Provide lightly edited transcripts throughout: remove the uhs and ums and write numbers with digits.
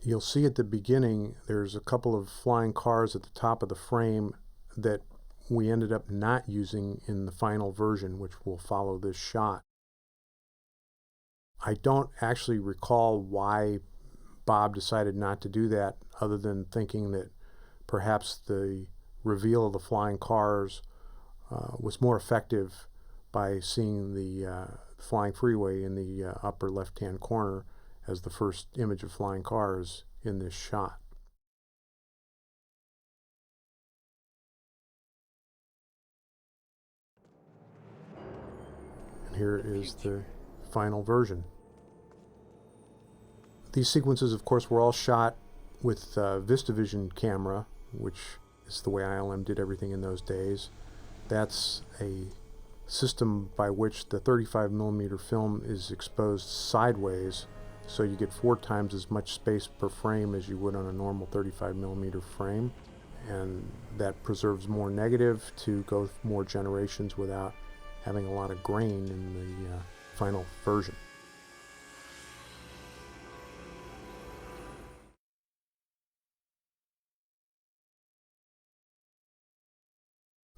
You'll see at the beginning there's a couple of flying cars at the top of the frame that we ended up not using in the final version, which will follow this shot. I don't actually recall why Bob decided not to do that, other than thinking that perhaps the reveal of the flying cars was more effective by seeing the flying freeway in the upper left-hand corner as the first image of flying cars in this shot. And here is the final version. These sequences, of course, were all shot with VistaVision camera, which is the way ILM did everything in those days. That's a system by which the 35mm film is exposed sideways, so you get 4 times as much space per frame as you would on a normal 35mm frame, and that preserves more negative to go more generations without having a lot of grain in the final version.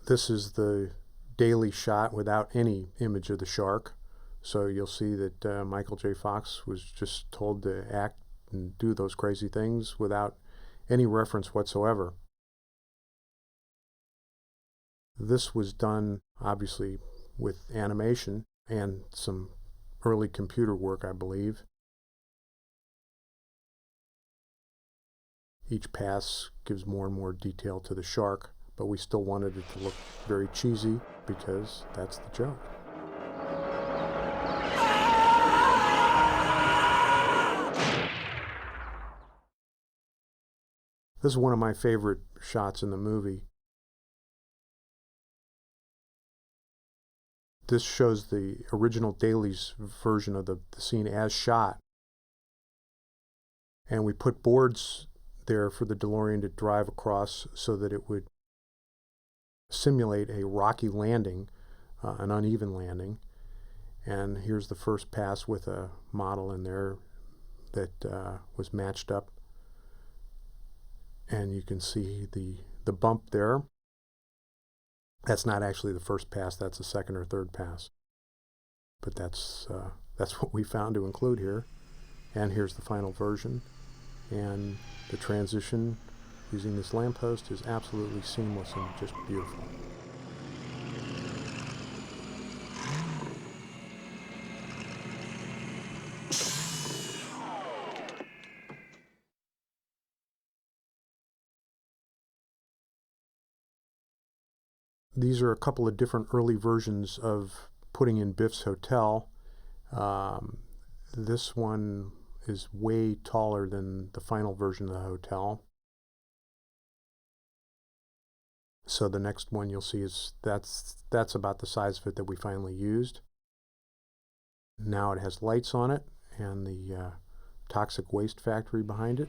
This is the daily shot without any image of the shark. So you'll see that Michael J. Fox was just told to act and do those crazy things without any reference whatsoever. This was done, obviously, with animation and some early computer work, I believe. Each pass gives more and more detail to the shark, but we still wanted it to look very cheesy because that's the joke. This is one of my favorite shots in the movie. This shows the original dailies version of the scene as shot. And we put boards there for the DeLorean to drive across so that it would simulate a rocky landing, an uneven landing. And here's the first pass with a model in there that was matched up. And you can see the bump there. That's not actually the first pass, that's the second or third pass. But that's what we found to include here. And here's the final version. And the transition using this lamppost is absolutely seamless and just beautiful. These are a couple of different early versions of putting in Biff's Hotel. This one is way taller than the final version of the hotel. So the next one you'll see is that's about the size of it that we finally used. Now it has lights on it and the toxic waste factory behind it.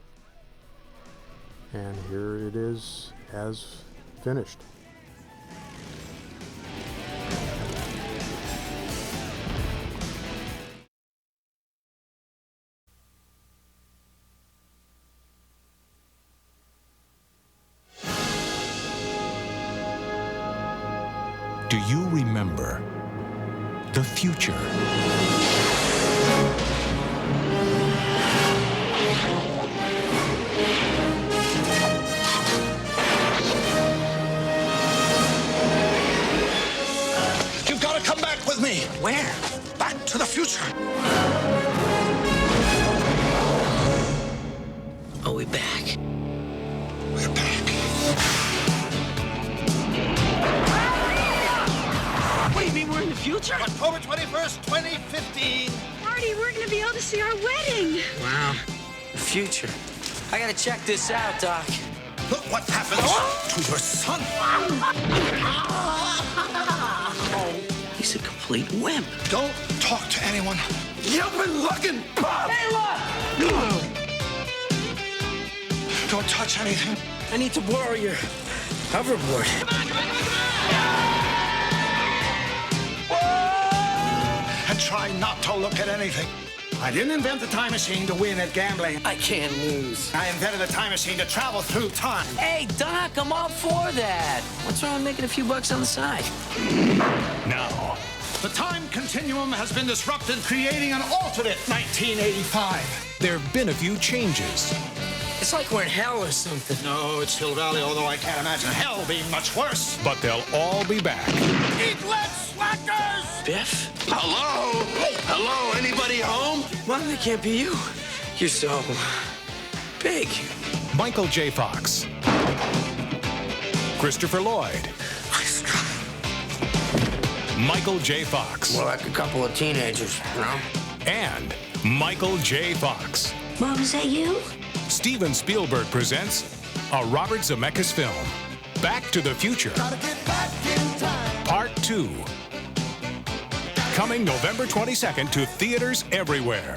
And here it is as finished. Do you remember the future? You've got to come back with me. Where? Back to the future. Are we back? We're back. What do you mean we're in the future? October 21st, 2015. Marty, we're going to be able to see our wedding. Wow. The future. I gotta check this out, Doc. Look what happens to your son. He's a complete wimp. Don't talk to anyone. You've been looking, Bob. Hey, look! Don't touch anything. I need to borrow your hoverboard. And try not to look at anything. I didn't invent the time machine to win at gambling. I can't lose. I invented the time machine to travel through time. Hey, Doc, I'm all for that. What's wrong with making a few bucks on the side? Now, The time continuum has been disrupted, creating an alternate 1985. there have been a few changes. It's like we're in hell or something. No, it's Hill Valley, although I can't imagine hell being much worse. But they'll all be back. Eat less, slackers! Biff? Hello? Hello? Anybody home? Mom, that can't be you. You're so big. Michael J. Fox. Christopher Lloyd. Michael J. Fox. More like a couple of teenagers, you know? And Michael J. Fox. Mom, is that you? Steven Spielberg presents a Robert Zemeckis film, Back to the Future, Part 2. Coming November 22nd to theaters everywhere.